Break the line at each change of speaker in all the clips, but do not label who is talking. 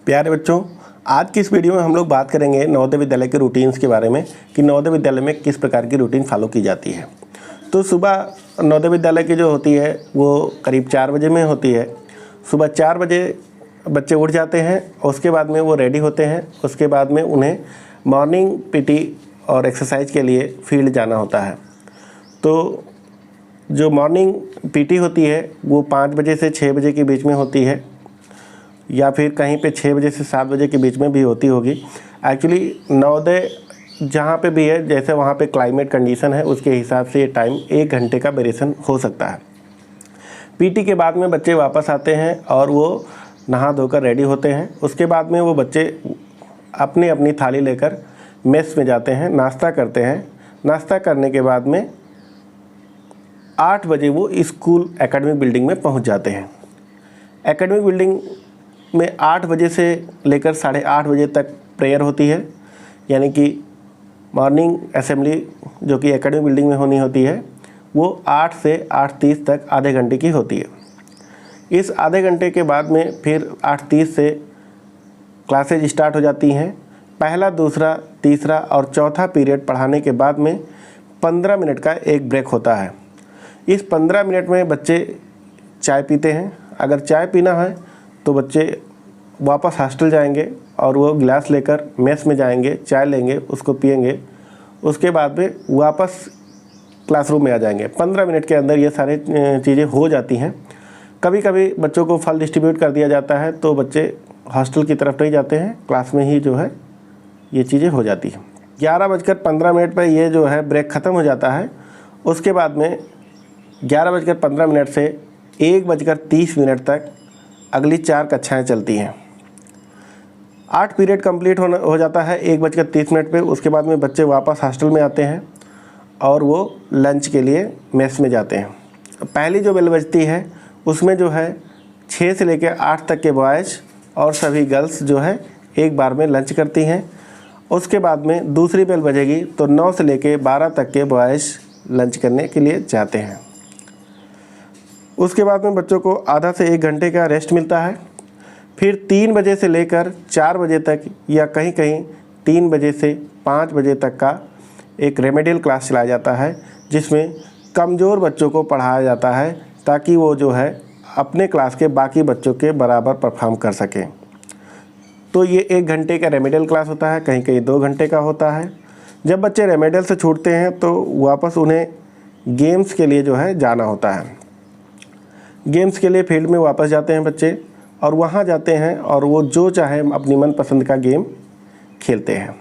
प्यारे बच्चों, आज की इस वीडियो में हम लोग बात करेंगे नवोदय विद्यालय के रूटीन्स के बारे में कि नवोदय विद्यालय में किस प्रकार की रूटीन फॉलो की जाती है। तो सुबह नवोदय विद्यालय की जो होती है वो करीब 4 बजे में होती है। सुबह 4 बजे बच्चे उठ जाते हैं, उसके बाद में वो रेडी होते हैं। उसके बाद में उन्हें मॉर्निंग पीटी और एक्सरसाइज के लिए फील्ड जाना होता है। तो जो मॉर्निंग पीटी होती है वो 5 बजे से 6 बजे के बीच में होती है, या फिर कहीं पे 6 बजे से 7 बजे के बीच में भी होती होगी। एक्चुअली नवोदय जहाँ पे भी है, जैसे वहाँ पे क्लाइमेट कंडीशन है उसके हिसाब से ये टाइम 1 घंटे का वेरिएशन हो सकता है। पीटी के बाद में बच्चे वापस आते हैं और वो नहा धोकर रेडी होते हैं। उसके बाद में वो बच्चे अपनी अपनी थाली लेकर मेस में जाते हैं, नाश्ता करते हैं। नाश्ता करने के बाद में 8 बजे वो स्कूल एकेडमिक बिल्डिंग में पहुंच जाते हैं। एकेडमिक बिल्डिंग में 8 बजे से लेकर 8:30 बजे तक प्रेयर होती है, यानी कि मॉर्निंग असेंबली जो कि एकेडमिक बिल्डिंग में होनी होती है वो 8 से 8:30 तक आधे घंटे की होती है। इस आधे घंटे के बाद में फिर 8:30 से क्लासेज स्टार्ट हो जाती हैं। पहला, दूसरा, तीसरा और चौथा पीरियड पढ़ाने के बाद में 15 मिनट का एक ब्रेक होता है। इस 15 मिनट में बच्चे चाय पीते हैं। अगर चाय पीना है तो बच्चे वापस हॉस्टल जाएंगे और वो गिलास लेकर मेस में जाएंगे, चाय लेंगे, उसको पिएंगे। उसके बाद में वापस क्लासरूम में आ जाएंगे। 15 मिनट के अंदर ये सारे चीज़ें हो जाती हैं। कभी कभी बच्चों को फल डिस्ट्रीब्यूट कर दिया जाता है तो बच्चे हॉस्टल की तरफ नहीं जाते हैं, क्लास में ही जो है ये चीज़ें हो जाती हैं। 11:15 पर ये जो है ब्रेक ख़त्म हो जाता है। उसके बाद में 11:15 से 1:30 तक अगली 4 कक्षाएं चलती हैं। 8 पीरियड कंप्लीट हो जाता है 1:30 पे। उसके बाद में बच्चे वापस हॉस्टल में आते हैं और वो लंच के लिए मेस में जाते हैं। पहली जो बेल बजती है उसमें जो है 6 से लेकर 8 तक के बॉयज़ और सभी गर्ल्स जो है एक बार में लंच करती हैं। उसके बाद में दूसरी बेल बजेगी तो 9 से लेकर 12 तक के बॉयज़ लंच करने के लिए जाते हैं। उसके बाद में बच्चों को आधा से 1 घंटे का रेस्ट मिलता है। फिर 3 बजे से लेकर 4 बजे तक या कहीं कहीं 3 बजे से 5 बजे तक का एक रेमेडियल क्लास चलाया जाता है, जिसमें कमज़ोर बच्चों को पढ़ाया जाता है ताकि वो जो है अपने क्लास के बाकी बच्चों के बराबर परफॉर्म कर सकें। तो ये 1 घंटे का रेमेडियल क्लास होता है, कहीं कहीं 2 घंटे का होता है। जब बच्चे रेमेडियल से छूटते हैं तो वापस उन्हें गेम्स के लिए जो है जाना होता है। गेम्स के लिए फील्ड में वापस जाते हैं बच्चे और वहाँ जाते हैं और वो जो चाहे अपनी मनपसंद का गेम खेलते हैं।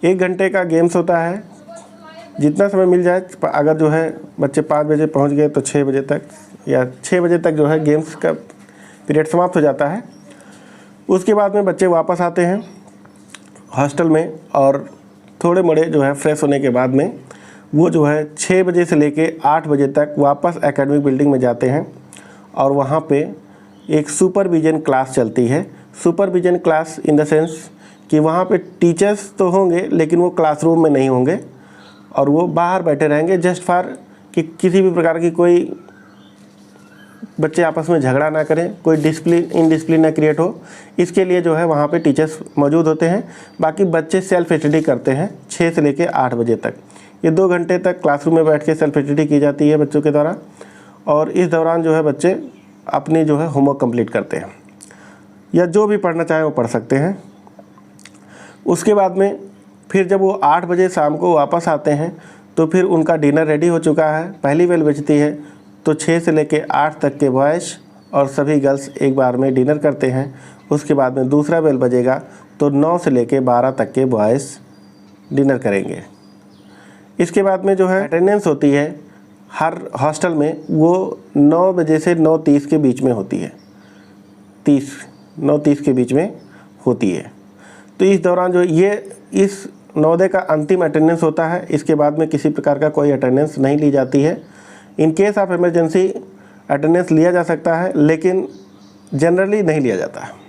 1 घंटे का गेम्स होता है, जितना समय मिल जाए। अगर जो है बच्चे 5 बजे पहुँच गए तो 6 बजे तक या 6 बजे तक जो है गेम्स का पीरियड समाप्त हो जाता है। उसके बाद में बच्चे वापस आते हैं हॉस्टल में और थोड़े मोड़े जो है फ्रेश होने के बाद में वो जो है 6 बजे से लेके 8 बजे तक वापस एकेडमिक बिल्डिंग में जाते हैं और वहाँ पे एक सुपरविज़न क्लास चलती है। Supervision class in the sense कि वहाँ पे टीचर्स तो होंगे लेकिन वो क्लासरूम में नहीं होंगे और वो बाहर बैठे रहेंगे, जस्ट फॉर कि किसी भी प्रकार की कोई बच्चे आपस में झगड़ा ना करें, कोई इनडिसिप्लिन ना क्रिएट हो, इसके लिए जो है वहाँ पे टीचर्स मौजूद होते हैं। बाकी बच्चे सेल्फ स्टडी करते हैं 6 से लेके 8 बजे तक। ये 2 घंटे तक क्लासरूम में बैठ के सेल्फ स्टडी की जाती है बच्चों के द्वारा, और इस दौरान जो है बच्चे अपनी जो है होमवर्क कंप्लीट करते हैं या जो भी पढ़ना चाहे वो पढ़ सकते हैं। उसके बाद में फिर जब वो 8 बजे शाम को वापस आते हैं तो फिर उनका डिनर रेडी हो चुका है। पहली बेल बजती है तो 6 से लेके 8 तक के बॉयज़ और सभी गर्ल्स एक बार में डिनर करते हैं। उसके बाद में दूसरा बेल बजेगा तो 9 से लेके 12 तक के बॉयज़ डिनर करेंगे। इसके बाद में जो है अटेंडेंस होती है हर हॉस्टल में, वो 9 बजे से 9:30 के बीच में होती है। 9:30 के बीच में होती है। तो इस दौरान जो ये इस नवोदय का अंतिम अटेंडेंस होता है। इसके बाद में किसी प्रकार का कोई अटेंडेंस नहीं ली जाती है। In case of emergency attendance लिया जा सकता है लेकिन जनरली नहीं लिया जाता है।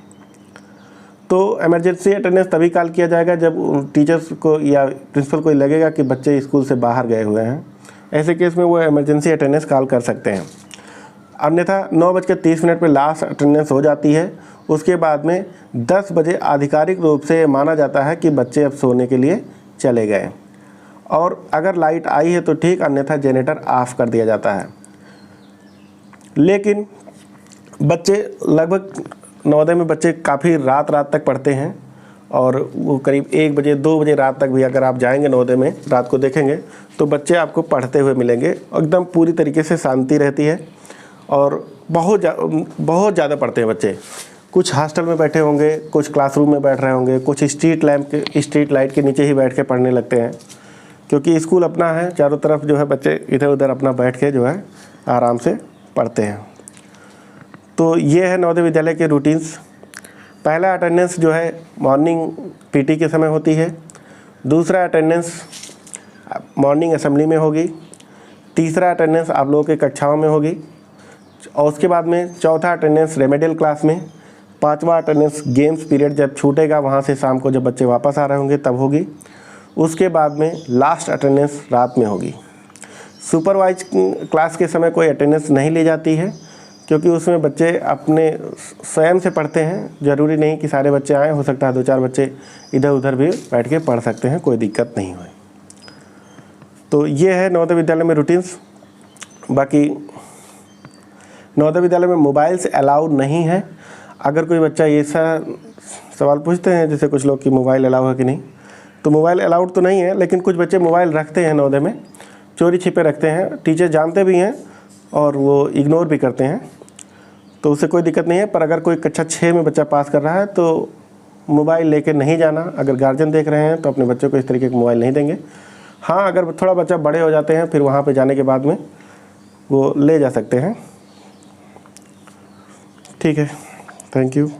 तो इमरजेंसी अटेंडेंस तभी कॉल किया जाएगा जब टीचर्स को या प्रिंसिपल को लगेगा कि बच्चे स्कूल से बाहर गए हुए हैं। ऐसे केस में वो इमरजेंसी अटेंडेंस कॉल कर सकते हैं। अन्यथा 9:30 पर लास्ट अटेंडेंस हो जाती है। उसके बाद में 10 बजे आधिकारिक रूप से माना जाता है कि बच्चे अब सोने के लिए चले गए, और अगर लाइट आई है तो ठीक, अन्यथा जनरेटर ऑफ कर दिया जाता है। लेकिन बच्चे लगभग नवोदय में बच्चे काफ़ी रात तक पढ़ते हैं, और वो करीब 1 बजे 2 बजे रात तक भी अगर आप जाएंगे नवोदय में, रात को देखेंगे तो बच्चे आपको पढ़ते हुए मिलेंगे। एकदम पूरी तरीके से शांति रहती है और बहुत ज़्यादा पढ़ते हैं बच्चे। कुछ हॉस्टल में बैठे होंगे, कुछ क्लासरूम में बैठ रहे होंगे, कुछ स्ट्रीट लाइट के नीचे ही बैठ के पढ़ने लगते हैं, क्योंकि स्कूल अपना है, चारों तरफ जो है बच्चे इधर उधर अपना बैठ के जो है आराम से पढ़ते हैं। तो ये है नवोदय विद्यालय के रूटीन्स। पहला अटेंडेंस जो है मॉर्निंग पीटी के समय होती है, दूसरा अटेंडेंस मॉर्निंग असेंबली में होगी, तीसरा अटेंडेंस आप लोगों के कक्षाओं में होगी, और उसके बाद में चौथा अटेंडेंस रेमेडियल क्लास में, पांचवा अटेंडेंस गेम्स पीरियड जब छूटेगा वहाँ से शाम को जब बच्चे वापस आ रहे होंगे तब होगी। उसके बाद में लास्ट अटेंडेंस रात में होगी। सुपरवाइज क्लास के समय कोई अटेंडेंस नहीं ली जाती है, क्योंकि उसमें बच्चे अपने स्वयं से पढ़ते हैं। ज़रूरी नहीं कि सारे बच्चे आएँ, हो सकता है 2-4 बच्चे इधर उधर भी बैठ के पढ़ सकते हैं, कोई दिक्कत नहीं हुई। तो ये है नवोदय विद्यालय में रूटीन्स। बाकी नवोदय विद्यालय में मोबाइल्स अलाउड नहीं है। अगर कोई बच्चा ऐसा सवाल पूछते हैं जैसे कुछ लोग कि मोबाइल अलाउ है कि नहीं, तो मोबाइल अलाउड तो नहीं है, लेकिन कुछ बच्चे मोबाइल रखते हैं नवोदय में, चोरी छिपे रखते हैं। टीचर जानते भी हैं और वो इग्नोर भी करते हैं, तो उससे कोई दिक्कत नहीं है। पर अगर कोई कक्षा 6 में बच्चा पास कर रहा है तो मोबाइल लेकर नहीं जाना। अगर गार्जियन देख रहे हैं तो अपने बच्चों को इस तरीके का मोबाइल नहीं देंगे। हाँ, अगर थोड़ा बच्चा बड़े हो जाते हैं फिर वहाँ पे जाने के बाद में वो ले जा सकते हैं। ठीक है, थैंक यू।